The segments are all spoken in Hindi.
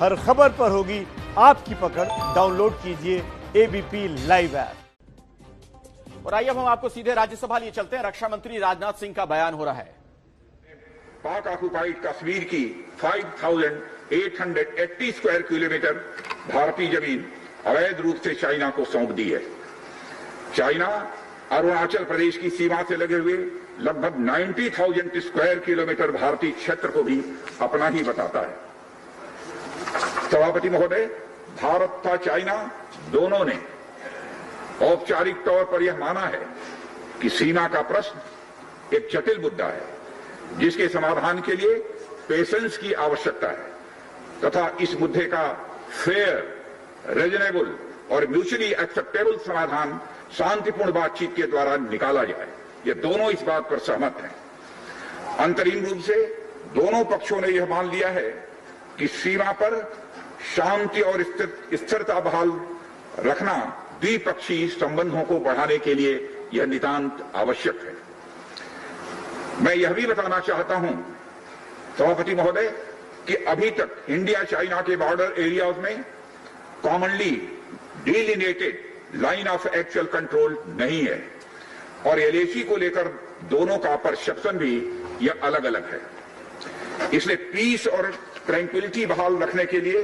हर खबर पर होगी आपकी पकड़। डाउनलोड कीजिए एबीपी लाइव ऐप। और आइए अब हम आपको सीधे राज्यसभा लिए चलते हैं। रक्षा मंत्री राजनाथ सिंह का बयान हो रहा है। पाक ऑक्युपाइड कश्मीर की 5,880 स्क्वायर किलोमीटर भारतीय जमीन अवैध रूप से चाइना को सौंप दी है। चाइना अरुणाचल प्रदेश की सीमा से लगे हुए लगभग 90,000 स्क्वायर किलोमीटर भारतीय क्षेत्र को भी अपना ही बताता है। सभापति महोदय, भारत तथा चाइना दोनों ने औपचारिक तौर पर यह माना है कि सीमा का प्रश्न एक जटिल मुद्दा है जिसके समाधान के लिए पेशेंस की आवश्यकता है तथा इस मुद्दे का फेयर, रीजनेबल और म्यूचुअली एक्सेप्टेबल समाधान शांतिपूर्ण बातचीत के द्वारा निकाला जाए। ये दोनों इस बात पर सहमत हैं। अंतरिम रूप से दोनों पक्षों ने यह मान लिया है कि सीमा पर शांति और स्थिरता बहाल रखना द्विपक्षीय संबंधों को बढ़ाने के लिए यह नितांत आवश्यक है। मैं यह भी बताना चाहता हूं सभापति महोदय कि अभी तक इंडिया चाइना के बॉर्डर एरियाज में commonly delineated line of actual control नहीं है और एलएसी को लेकर दोनों का परसेप्शन भी यह अलग अलग है। इसलिए पीस और ट्रैंक्विलिटी बहाल रखने के लिए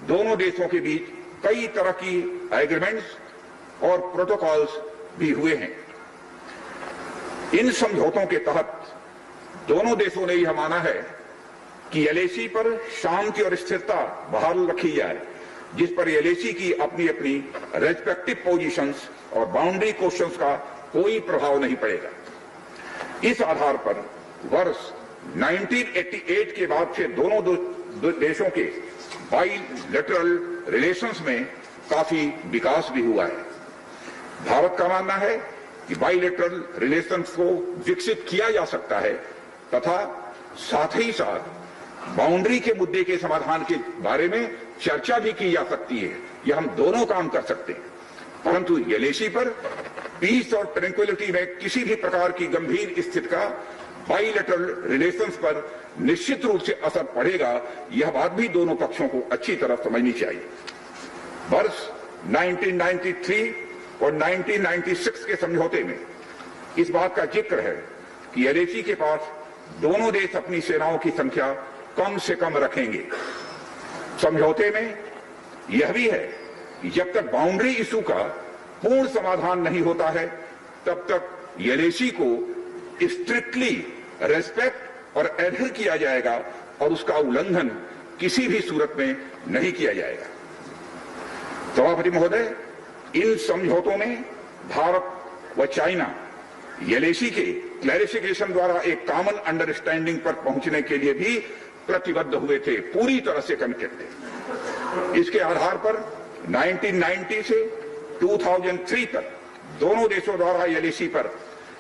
दोनों देशों के बीच कई तरह की एग्रीमेंट्स और प्रोटोकॉल्स भी हुए हैं। इन समझौतों के तहत दोनों देशों ने यह माना है कि एलएसी पर शांति और स्थिरता बहाल रखी जाए, जिस पर एलएसी की अपनी अपनी रेस्पेक्टिव पोजीशंस और बाउंड्री क्वेश्चंस का कोई प्रभाव नहीं पड़ेगा। इस आधार पर वर्ष 1988 के बाद से दोनों देशों के बाइलेटरल रिलेशंस में काफी विकास भी हुआ है। भारत का मानना है कि बाइलेटरल रिलेशंस को विकसित किया जा सकता है तथा साथ ही साथ बाउंड्री के मुद्दे के समाधान के बारे में चर्चा भी की जा सकती है। यह हम दोनों काम कर सकते हैं, परंतु एलएसी पर पीस और ट्रैंक्विलिटी में किसी भी प्रकार की गंभीर स्थिति का बाइलेटरल रिलेशंस पर निश्चित रूप से असर पड़ेगा, यह बात भी दोनों पक्षों को अच्छी तरह समझनी चाहिए। वर्ष 1993 और 1996 के समझौते में इस बात का जिक्र है कि एलएसी के पास दोनों देश अपनी सेनाओं की संख्या कम से कम रखेंगे। समझौते में यह भी है कि जब तक बाउंड्री इशू का पूर्ण समाधान नहीं होता है तब तक एलएसी को स्ट्रिक्टली रेस्पेक्ट और एडहर किया जाएगा और उसका उल्लंघन किसी भी सूरत में नहीं किया जाएगा। सभापति महोदय, इन समझौतों में भारत व चाइना एलएसी के क्लैरिफिकेशन द्वारा एक कॉमन अंडरस्टैंडिंग पर पहुंचने के लिए भी प्रतिबद्ध हुए थे, पूरी तरह से कमिटेड थे। इसके आधार पर 1990 से 2003 तक दोनों देशों द्वारा एलएसी पर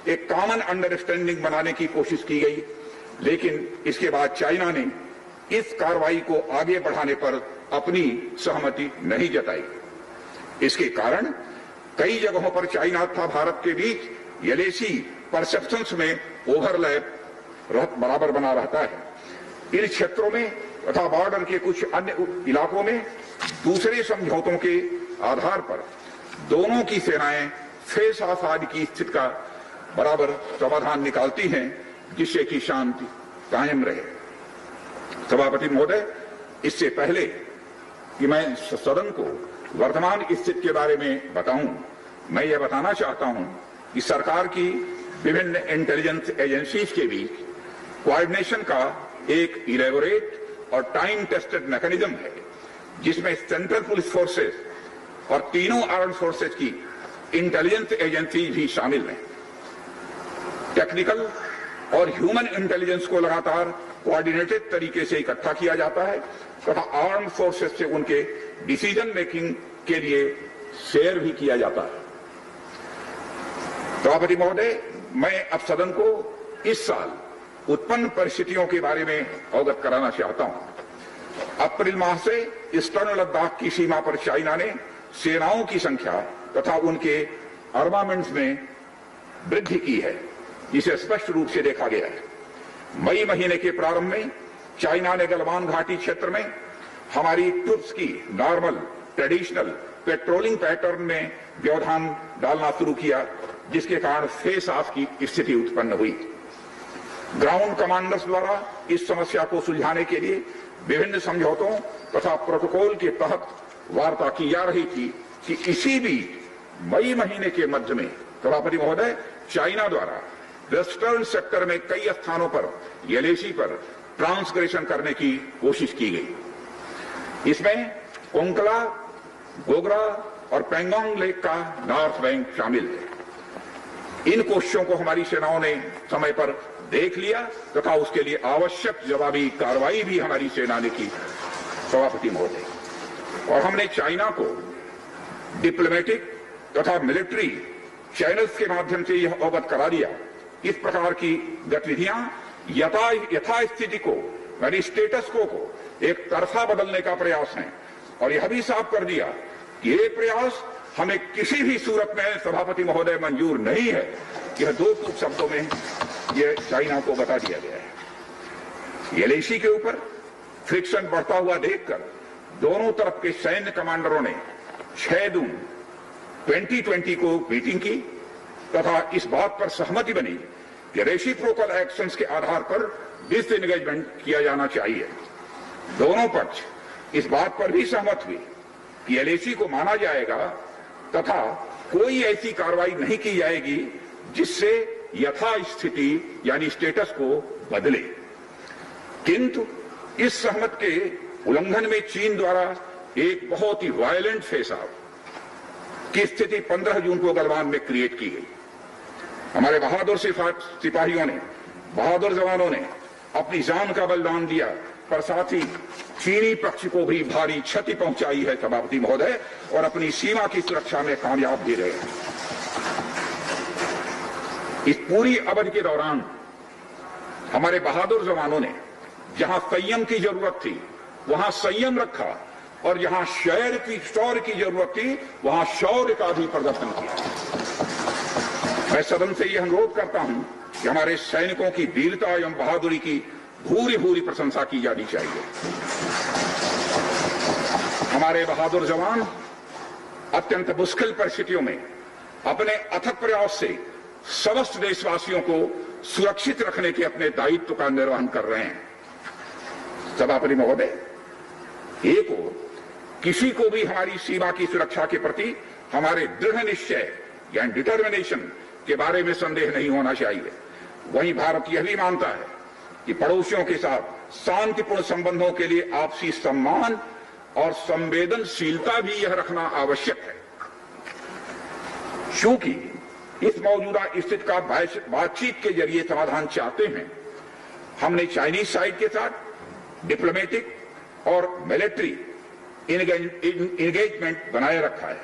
एक कॉमन अंडरस्टैंडिंग बनाने की कोशिश की गई, लेकिन इसके बाद चाइना ने इस कार्रवाई को आगे बढ़ाने पर अपनी सहमति नहीं जताई। इसके कारण कई जगहों पर चाइना तथा भारत के बीच एलएसी परसेप्शंस में ओवरलैप बराबर बना रहता है। इन क्षेत्रों में तथा बॉर्डर के कुछ अन्य इलाकों में दूसरे समझौतों के आधार पर दोनों की सेनाएं फेस आसाद की स्थिति का बराबर समाधान निकालती हैं, जिससे कि शांति कायम रहे। सभापति महोदय, इससे पहले कि मैं सदन को वर्तमान स्थिति के बारे में बताऊं, मैं यह बताना चाहता हूं कि सरकार की विभिन्न इंटेलिजेंस एजेंसीज के बीच कोऑर्डिनेशन का एक इलेबोरेट और टाइम टेस्टेड मैकेनिज्म है, जिसमें सेंट्रल पुलिस फोर्सेस और तीनों आर्म्ड फोर्सेस की इंटेलिजेंस एजेंसीज भी शामिल हैं। टेक्निकल और ह्यूमन इंटेलिजेंस को लगातार कोऑर्डिनेटेड तरीके से इकट्ठा किया जाता है तथा आर्म्ड फोर्सेस से उनके डिसीजन मेकिंग के लिए शेयर भी किया जाता है। सभापति महोदय, मैं अब सदन को इस साल उत्पन्न परिस्थितियों के बारे में अवगत कराना चाहता हूं। अप्रैल माह से ईस्टर्न लद्दाख की सीमा पर चाइना ने सेनाओं की संख्या तथा उनके आर्मामेंट्स में वृद्धि की है, जिसे स्पष्ट रूप से देखा गया है। मई महीने के प्रारंभ में चाइना ने गलवान घाटी क्षेत्र में हमारी ट्रूप्स की नॉर्मल ट्रेडिशनल पेट्रोलिंग पैटर्न में व्यवधान डालना शुरू किया, जिसके कारण फेस ऑफ की स्थिति उत्पन्न हुई। ग्राउंड कमांडर्स द्वारा इस समस्या को सुलझाने के लिए विभिन्न समझौतों तथा प्रोटोकॉल के तहत वार्ता की जा रही थी कि इसी बीच मई महीने के मध्य में सभापति महोदय चाइना द्वारा वेस्टर्न सेक्टर में कई स्थानों पर एलएसी पर ट्रांसग्रेशन करने की कोशिश की गई। इसमें कोंकला, गोगरा और पेंगोंग लेक का नॉर्थ बैंक शामिल है। इन कोशिशों को हमारी सेनाओं ने समय पर देख लिया तथा उसके लिए आवश्यक जवाबी कार्रवाई भी हमारी सेना ने की सभापति महोदय, और हमने चाइना को डिप्लोमेटिक तथा मिलिट्री चैनल्स के माध्यम से यह अवगत करा दिया इस प्रकार की गतिविधियां यथास्थिति को यानी स्टेटस को एक तरफा बदलने का प्रयास है, और यह भी साफ कर दिया कि ये प्रयास हमें किसी भी सूरत में सभापति महोदय मंजूर नहीं है। यह दो टूक शब्दों में यह चाइना को बता दिया गया है। एलएसी के ऊपर फ्रिक्शन बढ़ता हुआ देखकर दोनों तरफ के सैन्य कमांडरों ने 6 जून 2020 को मीटिंग की तथा इस बात पर सहमति बनी कि रेसिप्रोकल एक्शंस के आधार पर डिसएंगेजमेंट किया जाना चाहिए। दोनों पक्ष इस बात पर भी सहमत हुए कि एलएसी को माना जाएगा तथा कोई ऐसी कार्रवाई नहीं की जाएगी जिससे यथास्थिति यानी स्टेटस को बदले। किंतु इस सहमत के उल्लंघन में चीन द्वारा एक बहुत ही वायलेंट फेस ऑफ की स्थिति 15 जून को गलवान में क्रिएट की गई। हमारे बहादुर सिपाहियों ने, बहादुर जवानों ने अपनी जान का बलिदान दिया, पर साथ ही चीनी पक्ष को भी भारी क्षति पहुंचाई है सभापति महोदय, और अपनी सीमा की सुरक्षा में कामयाब भी रहे। इस पूरी अवधि के दौरान हमारे बहादुर जवानों ने जहां संयम की जरूरत थी वहां संयम रखा, और जहां शौर्य की जरूरत थी वहां शौर्य का भी प्रदर्शन किया। मैं सदन से यह अनुरोध करता हूं कि हमारे सैनिकों की वीरता एवं बहादुरी की भूरी भूरी प्रशंसा की जानी चाहिए। हमारे बहादुर जवान अत्यंत मुश्किल परिस्थितियों में अपने अथक प्रयास से समस्त देशवासियों को सुरक्षित रखने के अपने दायित्व का निर्वहन कर रहे हैं। सभापति महोदय, एक ओर किसी को भी हमारी सीमा की सुरक्षा के प्रति हमारे दृढ़ निश्चय या डिटर्मिनेशन के बारे में संदेह नहीं होना चाहिए, वहीं भारत यह भी मानता है कि पड़ोसियों के साथ शांतिपूर्ण संबंधों के लिए आपसी सम्मान और संवेदनशीलता भी यह रखना आवश्यक है। चूंकि इस मौजूदा स्थिति का बातचीत के जरिए समाधान चाहते हैं, हमने चाइनीज साइड के साथ डिप्लोमेटिक और मिलिट्री इंगेजमेंट बनाए रखा है।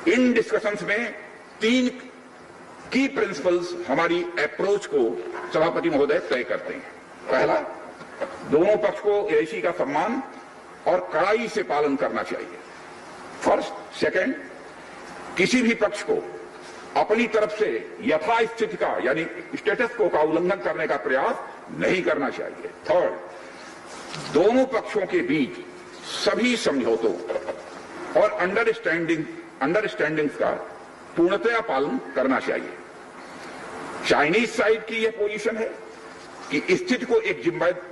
इन डिस्कशंस में 3 की प्रिंसिपल्स हमारी अप्रोच को सभापति महोदय तय करते हैं। पहला, दोनों पक्ष को एलएसी का सम्मान और कड़ाई से पालन करना चाहिए। फर्स्ट, सेकंड, किसी भी पक्ष को अपनी तरफ से यथास्थिति का यानी स्टेटस को का उल्लंघन करने का प्रयास नहीं करना चाहिए। थर्ड, दोनों पक्षों के बीच सभी समझौतों और अंडरस्टैंडिंग्स का पूर्णतया पालन करना चाहिए। चाइनीज साइड की यह पोजीशन है कि स्थिति को एक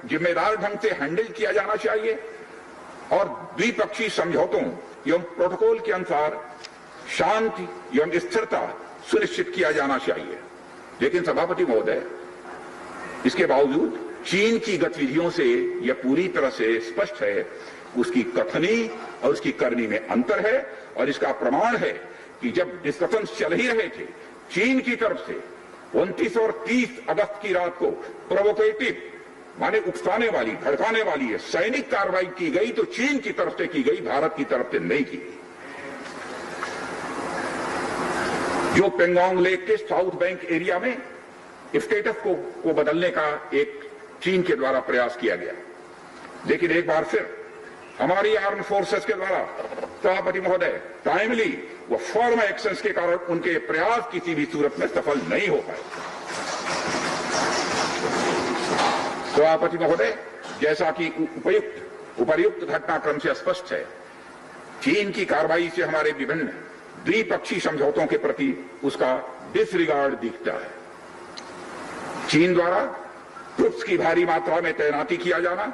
जिम्मेदार ढंग से हैंडल किया जाना चाहिए और द्विपक्षीय समझौतों एवं प्रोटोकॉल के अनुसार शांति एवं स्थिरता सुनिश्चित किया जाना चाहिए। लेकिन सभापति महोदय, इसके बावजूद चीन की गतिविधियों से यह पूरी तरह से स्पष्ट है, उसकी कथनी और उसकी करनी में अंतर है। और इसका प्रमाण है कि जब डिस्कशन चल ही रहे थे, चीन की तरफ से 29 और 30 अगस्त की रात को प्रोवोकेटिव माने उकसाने वाली, भड़काने वाली है सैनिक कार्रवाई की गई, तो चीन की तरफ से की गई, भारत की तरफ से नहीं की गई। जो पेंगोंग लेक के साउथ बैंक एरिया में स्टेटस को बदलने का एक चीन के द्वारा प्रयास किया गया, लेकिन एक बार फिर हमारी आर्म फोर्सेस के द्वारा सभापति महोदय टाइमली व फर्म एक्शंस के कारण उनके प्रयास किसी भी सूरत में सफल नहीं हो पाए। सभापति महोदय, जैसा कि उपयुक्त उपर्युक्त घटनाक्रम से स्पष्ट है, चीन की कार्रवाई से हमारे विभिन्न द्विपक्षीय समझौतों के प्रति उसका डिसरिगार्ड दिखता है। चीन द्वारा ट्रुप्स की भारी मात्रा में तैनाती किया जाना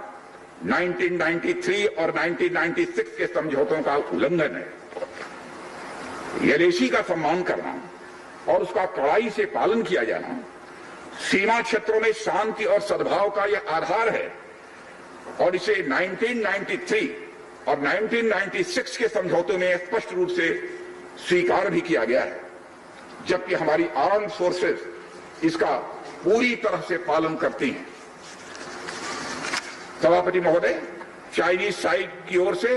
1993 और 1996 के समझौतों का उल्लंघन है। एलएसी का सम्मान करना और उसका कड़ाई से पालन किया जाना सीमा क्षेत्रों में शांति और सद्भाव का यह आधार है और इसे 1993 और 1996 के समझौतों में स्पष्ट रूप से स्वीकार भी किया गया है, जबकि हमारी आर्म्ड फोर्सेस इसका पूरी तरह से पालन करती हैं। सभापति महोदय, चाइनीज साइड की ओर से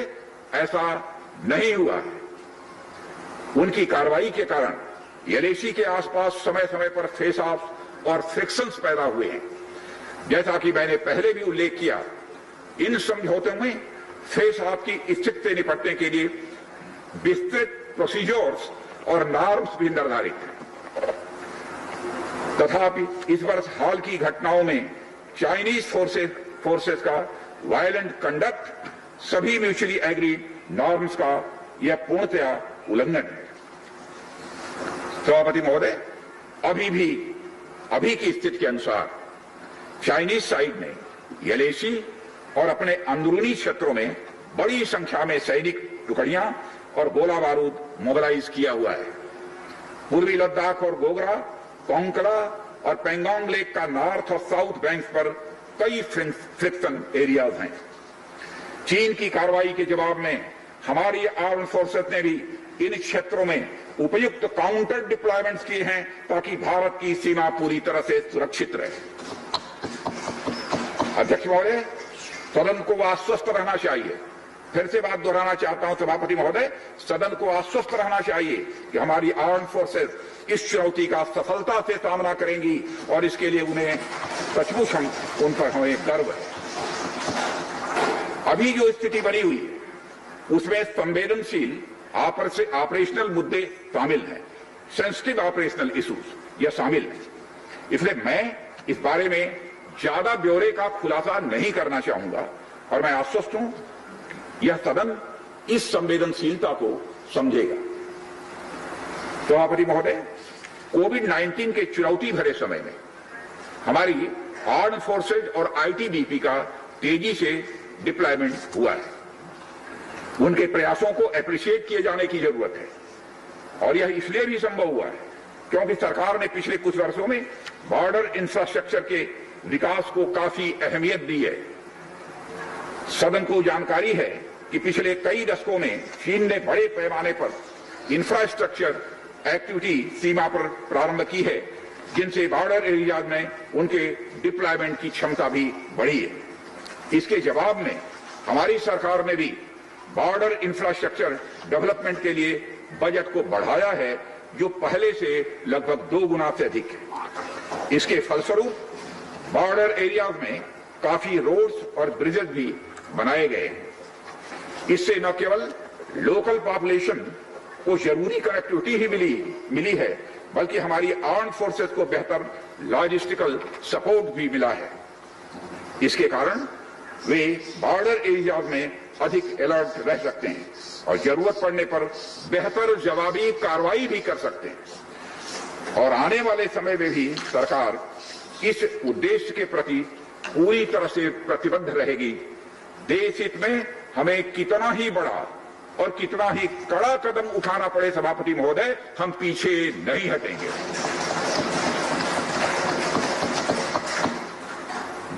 ऐसा नहीं हुआ है। उनकी कार्रवाई के कारण एलएसी के आसपास समय समय पर फेस ऑफ और फ्रिक्शंस पैदा हुए हैं। जैसा कि मैंने पहले भी उल्लेख किया, इन समझौतों में फेस ऑफ की स्थिति से निपटने के लिए विस्तृत प्रोसीजर्स और नॉर्म्स भी निर्धारित हैं। तथापि इस वर्ष हाल की घटनाओं में चाइनीज फोर्सेस का वायलेंट कंडक्ट सभी म्यूचुअली एग्रीड नॉर्म्स का यह पूर्णतया उल्लंघन है। सभापति महोदय, अभी की स्थिति के अनुसार चाइनीज साइड ने एलएसी और अपने अंदरूनी क्षेत्रों में बड़ी संख्या में सैनिक टुकड़ियां और गोला बारूद मोबिलाइज किया हुआ है। पूर्वी लद्दाख और गोगरा, कोंकड़ा और पेंगोंग लेक का नॉर्थ और साउथ बैंक पर कई फ्रिक्शन एरियाज हैं। चीन की कार्रवाई के जवाब में हमारी आर्म फोर्सेस ने भी इन क्षेत्रों में उपयुक्त काउंटर डिप्लॉयमेंट्स किए हैं ताकि भारत की सीमा पूरी तरह से सुरक्षित रहे। अध्यक्ष महोदय, सदन को आश्वस्त रहना चाहिए, फिर से बात दोहराना चाहता हूं सभापति महोदय, सदन को आश्वस्त रहना चाहिए कि हमारी आर्म फोर्सेस इस चुनौती का सफलता से सामना करेंगी और इसके लिए उन्हें सचमुच उन पर हमें गर्व है। अभी जो स्थिति बनी हुई है उसमें संवेदनशील ऑपरेशनल मुद्दे शामिल हैं, सेंसिटिव ऑपरेशनल इश्यूज यह शामिल है। इसलिए मैं इस बारे में ज्यादा ब्यौरे का खुलासा नहीं करना चाहूंगा और मैं आश्वस्त हूं यह सदन इस संवेदनशीलता को समझेगा। सभापति महोदय, कोविड-19 के चुनौती भरे समय में हमारी आर्म्ड फोर्सेज और आईटीबीपी का तेजी से डिप्लॉयमेंट हुआ है। उनके प्रयासों को एप्रिशिएट किए जाने की जरूरत है और यह इसलिए भी संभव हुआ है क्योंकि सरकार ने पिछले कुछ वर्षों में बॉर्डर इंफ्रास्ट्रक्चर के विकास को काफी अहमियत दी है। सदन को जानकारी है कि पिछले कई दशकों में चीन ने बड़े पैमाने पर इंफ्रास्ट्रक्चर एक्टिविटी सीमा पर प्रारंभ की है, जिनसे बॉर्डर एरियाज में उनके डिप्लॉयमेंट की क्षमता भी बढ़ी है। इसके जवाब में हमारी सरकार ने भी बॉर्डर इंफ्रास्ट्रक्चर डेवलपमेंट के लिए बजट को बढ़ाया है, जो पहले से लगभग 2 गुना से अधिक है। इसके फलस्वरूप बॉर्डर एरियाज में काफी रोड्स और ब्रिजेस भी बनाए गए हैं। इससे न केवल लोकल पॉपुलेशन को जरूरी कनेक्टिविटी ही मिली है, बल्कि हमारी आर्म्ड फोर्सेस को बेहतर लॉजिस्टिकल सपोर्ट भी मिला है। इसके कारण वे बॉर्डर एरियाज में अधिक अलर्ट रह सकते हैं और जरूरत पड़ने पर बेहतर जवाबी कार्रवाई भी कर सकते हैं। और आने वाले समय में भी सरकार इस उद्देश्य के प्रति पूरी तरह से प्रतिबद्ध रहेगी। देश हित में हमें कितना ही बड़ा और कितना ही कड़ा कदम उठाना पड़े सभापति महोदय, हम पीछे नहीं हटेंगे।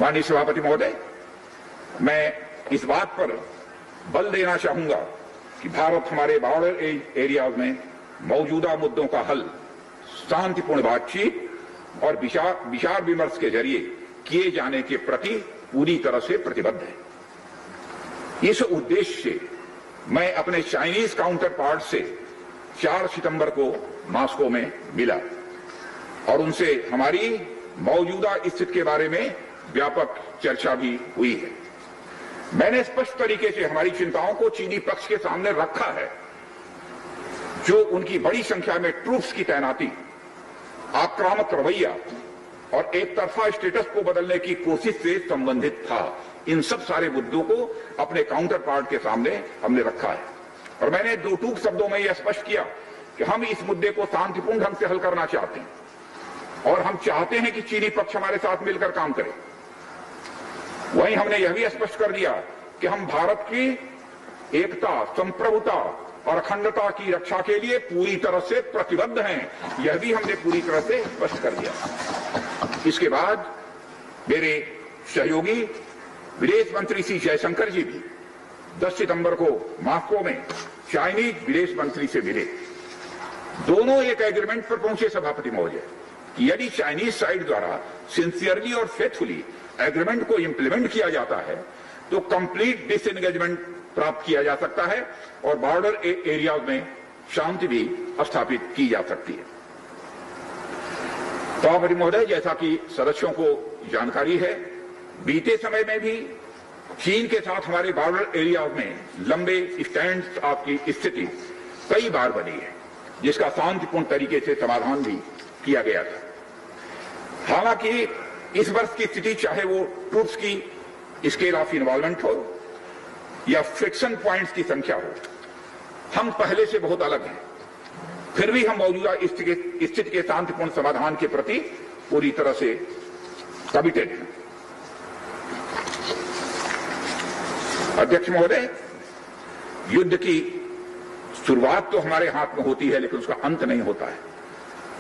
माननीय सभापति महोदय, मैं इस बात पर बल देना चाहूंगा कि भारत हमारे बॉर्डर एरियाज में मौजूदा मुद्दों का हल शांतिपूर्ण बातचीत और विचार विमर्श के जरिए किए जाने के प्रति पूरी तरह से प्रतिबद्ध है। इस उद्देश्य से मैं अपने चाइनीज काउंटर पार्ट से 4 सितंबर को मॉस्को में मिला और उनसे हमारी मौजूदा स्थिति के बारे में व्यापक चर्चा भी हुई है। मैंने स्पष्ट तरीके से हमारी चिंताओं को चीनी पक्ष के सामने रखा है, जो उनकी बड़ी संख्या में ट्रूप्स की तैनाती, आक्रामक रवैया और एक तरफा स्टेटस को बदलने की कोशिश से संबंधित था। इन सब सारे मुद्दों को अपने काउंटर पार्ट के सामने हमने रखा है और मैंने दो टूक शब्दों में यह स्पष्ट किया कि हम इस मुद्दे को शांतिपूर्ण ढंग से हल करना चाहते हैं और हम चाहते हैं कि चीनी पक्ष हमारे साथ मिलकर काम करे। वहीं हमने यह भी स्पष्ट कर दिया कि हम भारत की एकता, संप्रभुता और अखंडता की रक्षा के लिए पूरी तरह से प्रतिबद्ध हैं। यह भी हमने पूरी तरह से स्पष्ट कर दिया। इसके बाद मेरे सहयोगी विदेश मंत्री श्री जयशंकर जी भी 10 सितंबर को मॉस्को में चाइनीज विदेश मंत्री से मिले। दोनों एक एग्रीमेंट पर पहुंचे सभापति महोदय कि यदि चाइनीज साइड द्वारा सिंसियरली और फेथफुली एग्रीमेंट को इंप्लीमेंट किया जाता है तो कंप्लीट डिसएंगेजमेंट प्राप्त किया जा सकता है और बॉर्डर एरियाज में शांति भी स्थापित की जा सकती है। सभापति महोदय, जैसा कि सदस्यों को जानकारी है, बीते समय में भी चीन के साथ हमारे बॉर्डर एरियाज में लंबे स्टैंड ऑफ की स्थिति कई बार बनी है, जिसका शांतिपूर्ण तरीके से समाधान भी किया गया था। हालांकि इस वर्ष की स्थिति, चाहे वो ट्रूप्स की स्केल ऑफ इन्वॉल्वमेंट हो या फ्रिक्शन पॉइंट्स की संख्या हो, हम पहले से बहुत अलग हैं। फिर भी हम मौजूदा स्थिति के शांतिपूर्ण समाधान के प्रति पूरी तरह से कमिटेड हैं। अध्यक्ष महोदय, युद्ध की शुरुआत तो हमारे हाथ में होती है, लेकिन उसका अंत नहीं होता है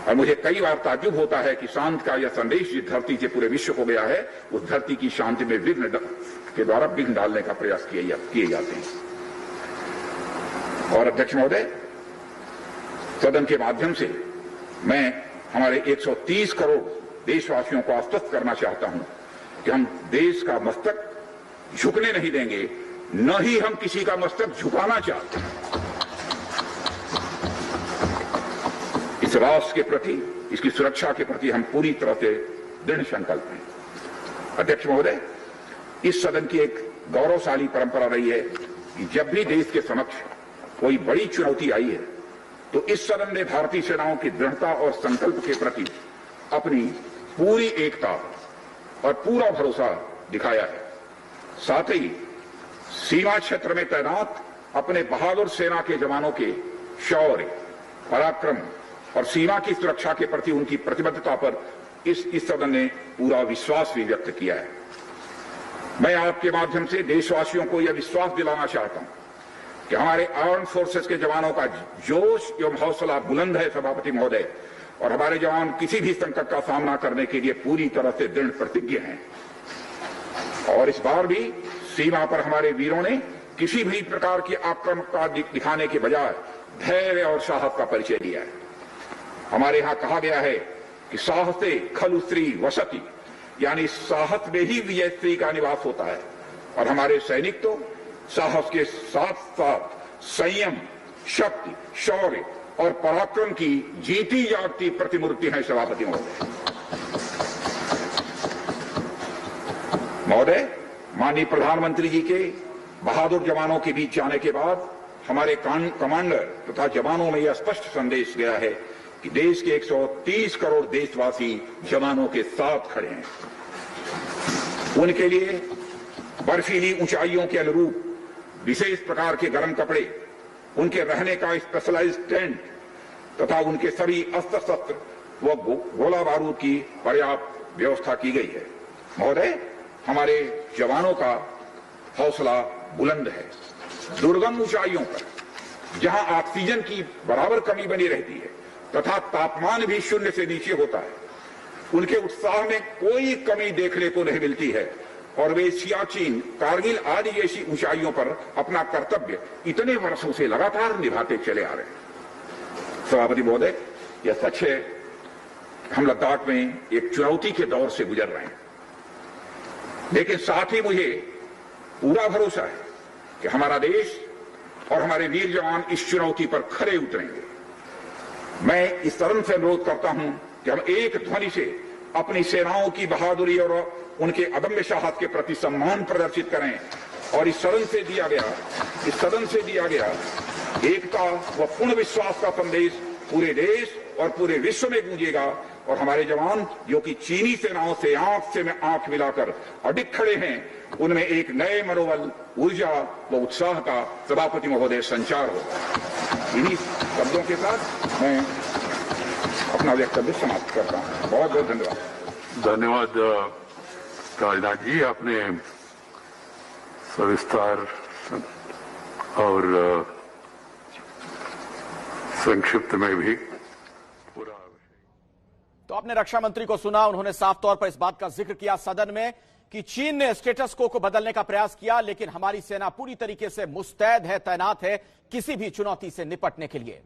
और मुझे कई बार ताज्जुब होता है कि शांति का यह संदेश जिस धरती से पूरे विश्व को गया है, उस धरती की शांति में विघ्न के द्वारा विघ्न डालने का प्रयास किए जाते हैं। और अध्यक्ष महोदय, सदन के माध्यम से मैं हमारे 130 करोड़ देशवासियों को आश्वस्त करना चाहता हूं कि हम देश का मस्तक झुकने नहीं देंगे, न ही हम किसी का मस्तक झुकाना चाहते हैं। इस राष्ट्र के प्रति, इसकी सुरक्षा के प्रति हम पूरी तरह से दृढ़ संकल्प हैं। अध्यक्ष महोदय, इस सदन की एक गौरवशाली परंपरा रही है कि जब भी देश के समक्ष कोई बड़ी चुनौती आई है तो इस सदन ने भारतीय सेनाओं की दृढ़ता और संकल्प के प्रति अपनी पूरी एकता और पूरा भरोसा दिखाया है। साथ ही सीमा क्षेत्र में तैनात अपने बहादुर सेना के जवानों के शौर्य, पराक्रम और सीमा की सुरक्षा के प्रति उनकी प्रतिबद्धता पर इस सदन ने पूरा विश्वास भी व्यक्त किया है। मैं आपके माध्यम से देशवासियों को यह विश्वास दिलाना चाहता हूं कि हमारे आर्म फोर्सेस के जवानों का जोश एवं हौसला बुलंद है सभापति महोदय, और हमारे जवान किसी भी संकट का सामना करने के लिए पूरी तरह से दृढ़ प्रतिज्ञ हैं। और इस बार भी सीमा पर हमारे वीरों ने किसी भी प्रकार की आक्रामकता दिखाने के बजाय धैर्य और साहस का परिचय दिया है। हमारे यहां कहा गया है कि साहसे खलु स्त्री वसति, यानी साहस में ही विजय स्त्री का निवास होता है। और हमारे सैनिक तो साहस के साथ साथ संयम, शक्ति, शौर्य और पराक्रम की जीती जागती प्रतिमूर्ति है सभापति महोदय। महोदय, माननीय प्रधानमंत्री जी के बहादुर जवानों के बीच जाने के बाद हमारे कमांडर तथा जवानों में यह स्पष्ट संदेश गया है कि देश के 130 करोड़ देशवासी जवानों के साथ खड़े हैं। उनके लिए बर्फीली ऊंचाइयों के अनुरूप विशेष प्रकार के गर्म कपड़े, उनके रहने का स्पेशलाइज्ड टेंट तथा उनके सभी अस्त्र शस्त्र व गोला बारूद की पर्याप्त व्यवस्था की गई है। महोदय, हमारे जवानों का हौसला बुलंद है। दुर्गम ऊंचाइयों पर जहां ऑक्सीजन की बराबर कमी बनी रहती है तथा तापमान भी 0 से नीचे होता है, उनके उत्साह में कोई कमी देखने को नहीं मिलती है और वे सियाचिन, कारगिल आदि जैसी ऊंचाइयों पर अपना कर्तव्य इतने वर्षों से लगातार निभाते चले आ रहे हैं। सभापति महोदय, यह सच है, हम लद्दाख में एक चुनौती के दौर से गुजर रहे हैं, लेकिन साथ ही मुझे पूरा भरोसा है कि हमारा देश और हमारे वीर जवान इस चुनौती पर खरे उतरेंगे। मैं इस सदन से अनुरोध करता हूं कि हम एक ध्वनि से अपनी सेनाओं की बहादुरी और उनके अदम्य साहस के प्रति सम्मान प्रदर्शित करें और इस सदन से दिया गया एकता व पूर्ण विश्वास का संदेश पूरे देश और पूरे विश्व में गूंजेगा और हमारे जवान जो कि चीनी सेनाओं से आंख मिलाकर अडिग खड़े हैं, उनमें एक नए मनोबल, ऊर्जा व उत्साह का सभापति महोदय संचार हो। इन्हीं शब्दों के साथ मैं अपना वक्तव्य समाप्त करता हूं। बहुत बहुत धन्यवाद। धन्यवाद राजनाथ जी, आपने सविस्तार और संक्षिप्त में भी पूरा। तो आपने रक्षा मंत्री को सुना, उन्होंने साफ तौर पर इस बात का जिक्र किया सदन में कि चीन ने स्टेटस को बदलने का प्रयास किया, लेकिन हमारी सेना पूरी तरीके से मुस्तैद है, तैनात है किसी भी चुनौती से निपटने के लिए।